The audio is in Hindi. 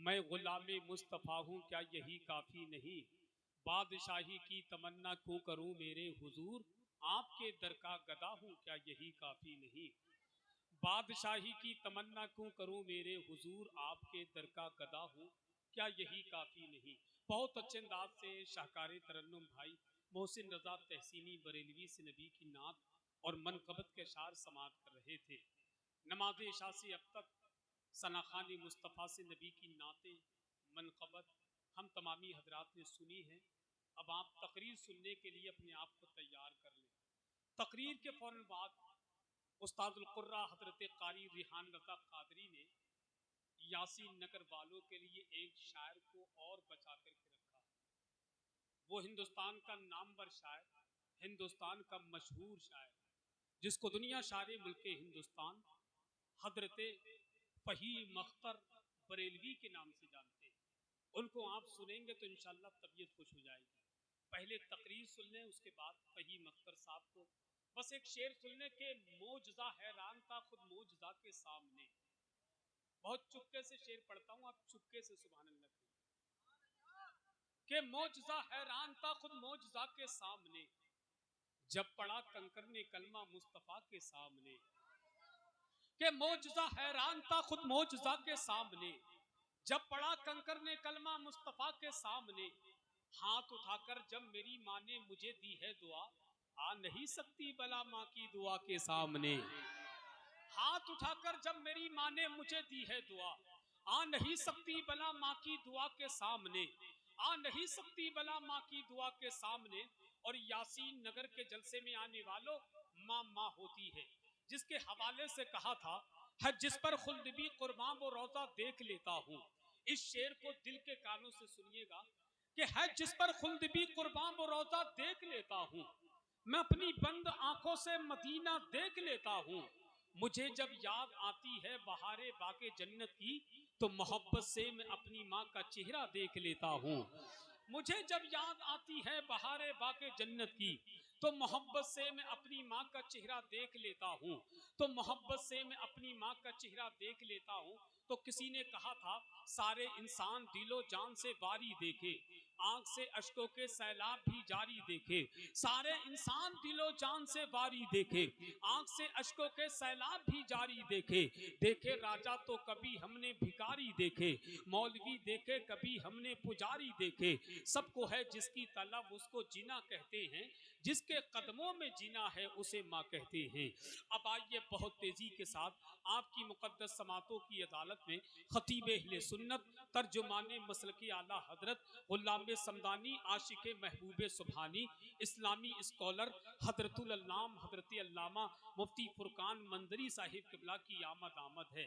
मैं गुलामे मुस्तफ़ा हूँ क्या यही काफ़ी नहीं, बादशाही की तमन्ना क्यों करूँ मेरे हुजूर, आपके दर का गदा हूँ क्या यही काफ़ी नहीं। बादशाही की तमन्ना क्यों करूँ मेरे हुजूर, आपके दर का गदा हूँ क्या यही काफ़ी नहीं। बहुत अच्छे अंदाज से शाहकार तरन्नुम भाई मोहसिन रजा तहसीनी बरेलवी से नबी की नात और मनकबत के शार समात कर रहे थे। नमाज इशा से अब तक सनाखानी मुस्तफ़ा से नबी की नातें मनकबत हम तमामी हजरात ने सुनी है। अब आप तकरीर सुनने के लिए अपने आप को तैयार कर लें। तकरीर के फौरन बाद उस्तादुल कुर्रा हजरत कारी रिहान रजा कादरी ने यासीन नगर वालों के लिए एक शायर को और बचा करके रखा है। वो हिंदुस्तान का नामवर शायर, हिंदुस्तान का मशहूर शायर, जिसको दुनिया शारे मुल्क हिंदुस्तान हजरत फहीम अख्तर बरेलवी के नाम से जानते हैं। उनको आप सुनेंगे तो इंशाल्लाह तबीयत खुश हो जाएगी। पहले तकरीर सुन लें, उसके बाद फहीम अख्तर साहब को बस एक शेर सुनने के मोजज़ा हैरान था खुद मोजज़ा के सामने। बहुत चुपके से शेर पढ़ता हूँ, आप चुपके से सुभान अल्लाह के मोजज़ा हैरान था खुद मोजज़ा के सामने, जब पढ़ा कंकर ने कलमा मुस्तफ़ा के सामने। के मोजज़ा हैरान था खुद मोजज़ा के सामने, जब पढ़ा कंकर ने कलमा मुस्तफ़ा के सामने। हाथ उठाकर जब मेरी माँ ने मुझे दी है दुआ, आ नहीं सकती भला माँ की दुआ के सामने। हाथ उठाकर जब मेरी माँ ने मुझे दी है दुआ, आ नहीं सकती भला माँ की दुआ के सामने, आ नहीं सकती भला माँ की दुआ के सामने। और यासीन नगर के जलसे में आने वालों, माँ माँ होती है। जिसके हवाले से कहा था, है जिस पर खुल्द भी कुर्बान वो रोजा देख लेता हूँ। इस शेर को दिल के कानों से सुनिएगा कि है जिस पर खुल्द भी कुर्बान वो रोजा देख लेता हूँ। मैं अपनी बंद आंखों से मदीना देख लेता हूँ। मुझे जब याद आती है बहारे बाके जन्नत की, तो मोहब्बत से मैं अपनी माँ का चेहरा देख लेता हूँ। मुझे जब याद आती है बहारे बाके जन्नत की, तो मोहब्बत से मैं अपनी माँ का चेहरा देख लेता हूँ। तो मोहब्बत से मैं अपनी माँ का चेहरा देख लेता हूँ। तो किसी ने कहा था, सारे इंसान दिलो जान से बारी देखे, आंख से अश्कों के सैलाब भी जारी देखे। सारे इंसान दिलो जान से बारी देखे, आंख से अश्कों के सैलाब भी जारी देखे। देखे राजा तो कभी हमने भिखारी देखे, मौलवी देखे कभी हमने पुजारी देखे। सबको है जिसकी तलब उसको जीना कहते हैं, जिसके कदमों में जीना है उसे माँ कहते हैं। अब आइए बहुत तेजी के साथ आपकी मुकद्दस समातों की अदालत में खतीब अहले सुन्नत, तर्जुमाने मसलकी आला हजरत, गुलाम समदानी, आशिक महबूब सुभानी, इस्लामी स्कॉलर हजरतुल अल्लाम हजरत अल्लामा मुफ्ती फुरकान मंदरी साहिब किबला की आमद है।